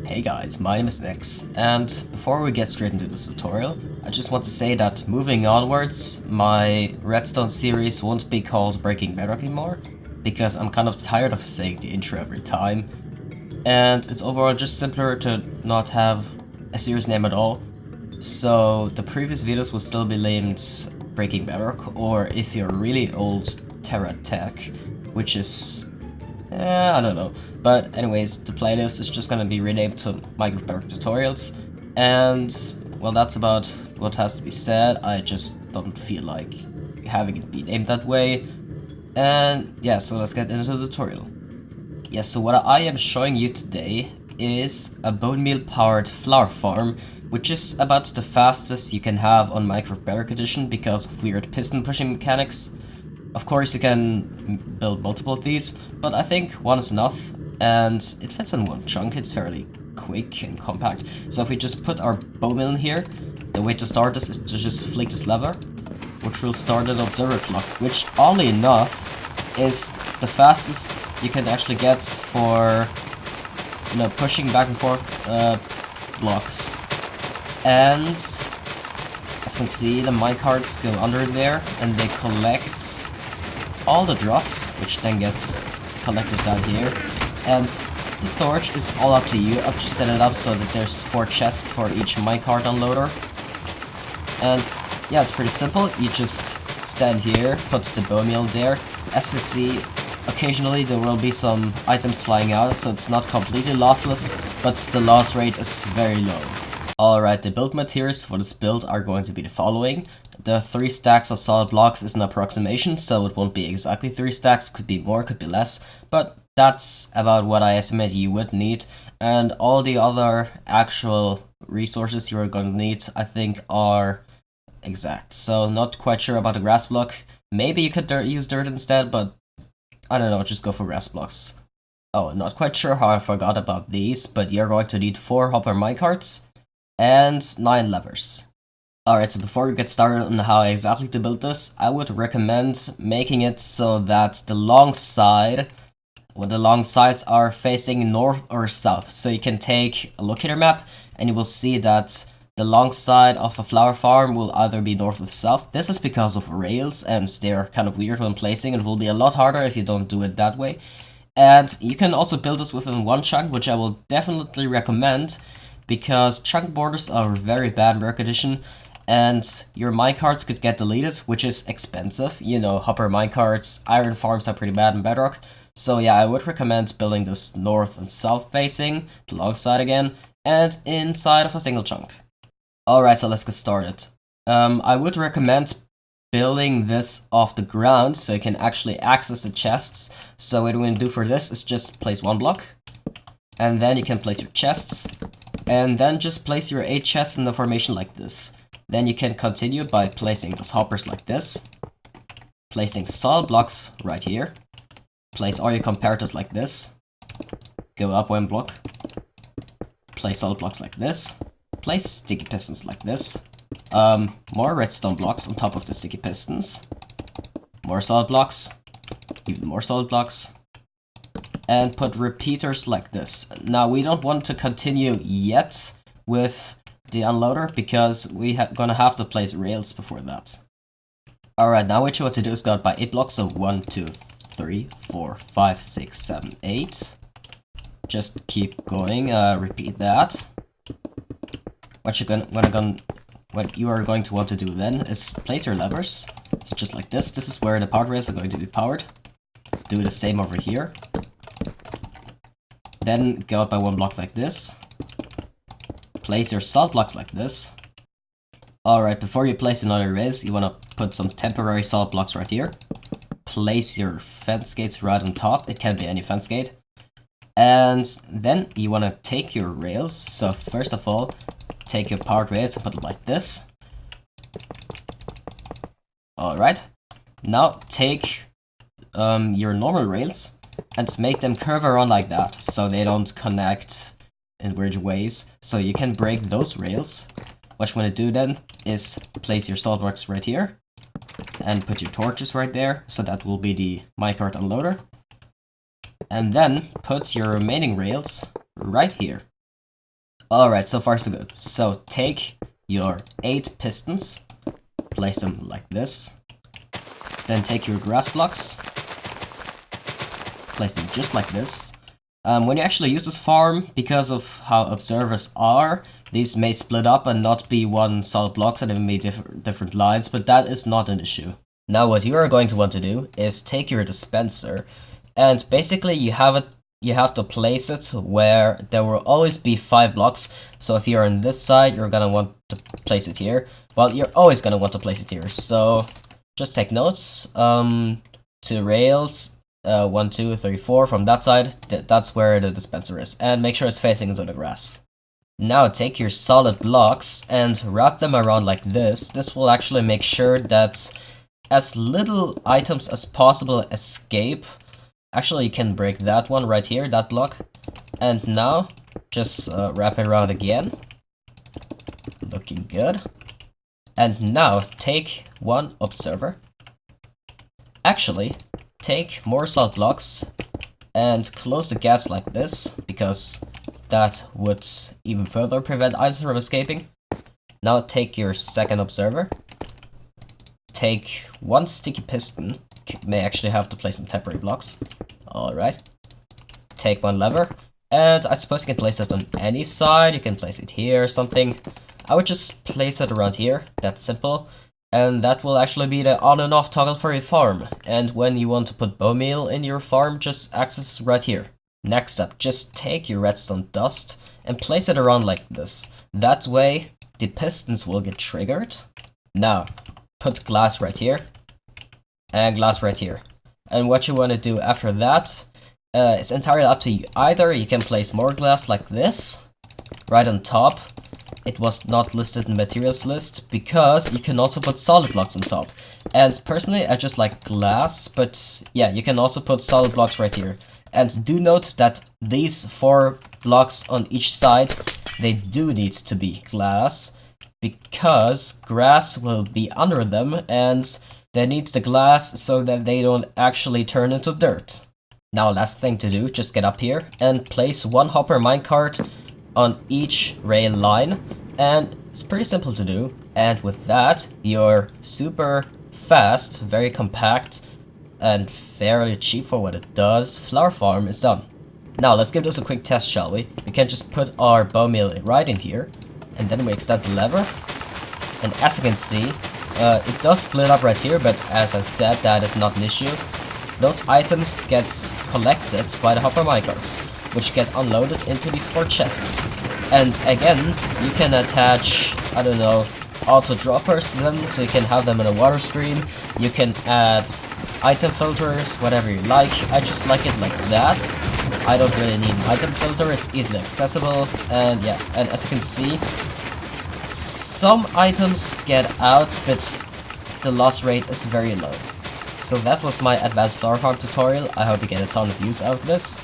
Hey guys, my name is Nix, and before we get straight into this tutorial, I just want to say that moving onwards, my Redstone series won't be called Breaking Bedrock anymore, because I'm kind of tired of saying the intro every time, and it's overall just simpler to not have a series name at all. So the previous videos will still be named Breaking Bedrock, or if you're really old, Terra Tech, which is I don't know. But anyways, the playlist is just gonna be renamed to Minecraft Bedrock Tutorials. And, well, that's about what has to be said. I just don't feel like having it be named that way. And, yeah, so let's get into the tutorial. Yes, so what I am showing you today is a bone meal powered flower farm, which is about the fastest you can have on Minecraft Bedrock Edition because of weird piston pushing mechanics. Of course, you can build multiple of these, but I think one is enough, and it fits in one chunk. It's fairly quick and compact. So if we just put our bone meal in here, the way to start this is to just flick this lever, which will start an observer clock, which, oddly enough, is the fastest you can actually get for, pushing back and forth blocks. And as you can see, the minecarts go under there, and they collect all the drops, which then gets collected down here. And the storage is all up to you. I've just set it up so that there's 4 chests for each minecart unloader. And yeah, it's pretty simple. You just stand here, put the bone meal there. As you see, occasionally there will be some items flying out, so it's not completely lossless, but the loss rate is very low. Alright, the build materials for this build are going to be the following. The 3 stacks of solid blocks is an approximation, so it won't be exactly 3 stacks, could be more, could be less, but that's about what I estimate you would need. And all the other actual resources you're going to need, I think, are exact. So not quite sure about the grass block. Maybe you could use dirt instead, but I don't know, just go for grass blocks. Oh, not quite sure how I forgot about these, but you're going to need 4 hopper minecarts and 9 levers. Alright, so before we get started on how exactly to build this, I would recommend making it so that the long sides are facing north or south. So you can take a locator map and you will see that the long side of a flower farm will either be north or south. This is because of rails, and they're kind of weird when placing. It will be a lot harder if you don't do it that way. And you can also build this within one chunk, which I will definitely recommend, because chunk borders are very bad in Bedrock Edition, and your minecarts could get deleted, which is expensive. You know, hopper minecarts, iron farms are pretty bad in Bedrock. So yeah, I would recommend building this north and south facing, the long side again, and inside of a single chunk. Alright, so let's get started. I would recommend building this off the ground so you can actually access the chests. So what we're going to do for this is just place 1 block, and then you can place your chests, and then just place your 8 chests in the formation like this. Then you can continue by placing those hoppers like this, placing solid blocks right here, place all your comparators like this, go up 1 block, place solid blocks like this, place sticky pistons like this, more redstone blocks on top of the sticky pistons, more solid blocks, even more solid blocks, and put repeaters like this. Now we don't want to continue yet with the unloader because we're gonna have to place rails before that. Alright, now what you want to do is go out by 8 blocks, so 1, 2, 3, 4, 5, 6, 7, 8. Just keep going, repeat that. What you are going to want to do then is place your levers, so just like this. This is where the power rails are going to be powered. Do the same over here. Then go out by 1 block like this. Place your salt blocks like this. Alright, before you place another rails, you want to put some temporary salt blocks right here. Place your fence gates right on top. It can be any fence gate. And then you want to take your rails. So first of all, take your powered rails and put it like this. Alright. Now take your normal rails and make them curve around like that, so they don't connect in weird ways. So you can break those rails. What you want to do then is place your solid blocks right here and put your torches right there, so that will be the minecart unloader. And then put your remaining rails right here. Alright, so far so good. So take your 8 pistons, place them like this. Then take your grass blocks, place them just like this. When you actually use this farm, because of how observers are, these may split up and not be one solid blocks and it may be different lines, but that is not an issue. Now what you are going to want to do is take your dispenser, and basically you have to place it where there will always be 5 blocks. So if you're on this side, you're gonna want to place it here. Well, you're always gonna want to place it here. So just take notes. To rails, 1, 2, 3, 4 from that side. That's where the dispenser is, and make sure it's facing into the grass. Now take your solid blocks and wrap them around like this. This will actually make sure that as little items as possible escape. Actually, you can break that one right here, that block. And now, just wrap it around again. Looking good. And now, take one observer. Actually, take more solid blocks and close the gaps like this, because that would even further prevent items from escaping. Now take your second observer. Take one sticky piston. May actually have to place some temporary blocks. Alright. Take one lever. And I suppose you can place it on any side. You can place it here or something. I would just place it around here. That's simple. And that will actually be the on and off toggle for your farm. And when you want to put bone meal in your farm, just access right here. Next up, just take your redstone dust and place it around like this. That way, the pistons will get triggered. Now, put glass right here. And glass right here. And what you want to do after that, it's entirely up to you. Either you can place more glass like this, right on top. It was not listed in the materials list, because you can also put solid blocks on top. And personally, I just like glass, but yeah, you can also put solid blocks right here. And do note that these 4 blocks on each side, they do need to be glass, because grass will be under them, and they need the glass so that they don't actually turn into dirt. Now, last thing to do, just get up here and place one hopper minecart on each rail line, and it's pretty simple to do. And with that, your super fast, very compact, and fairly cheap for what it does flower farm is done. Now let's give this a quick test, shall we? We can just put our bone meal right in here, and then we extend the lever, and as you can see, it does split up right here, but as I said, that is not an issue. Those items get collected by the hopper minecarts, which get unloaded into these 4 chests. And again, you can attach, I don't know, auto droppers to them, so you can have them in a water stream. You can add item filters, whatever you like. I just like it like that. I don't really need an item filter, it's easily accessible. And yeah, and as you can see, some items get out, but the loss rate is very low. So that was my advanced flower farm tutorial. I hope you get a ton of use out of this.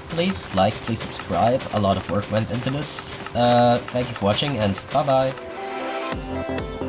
Please like, please subscribe. A lot of work went into this. Thank you for watching, and bye bye.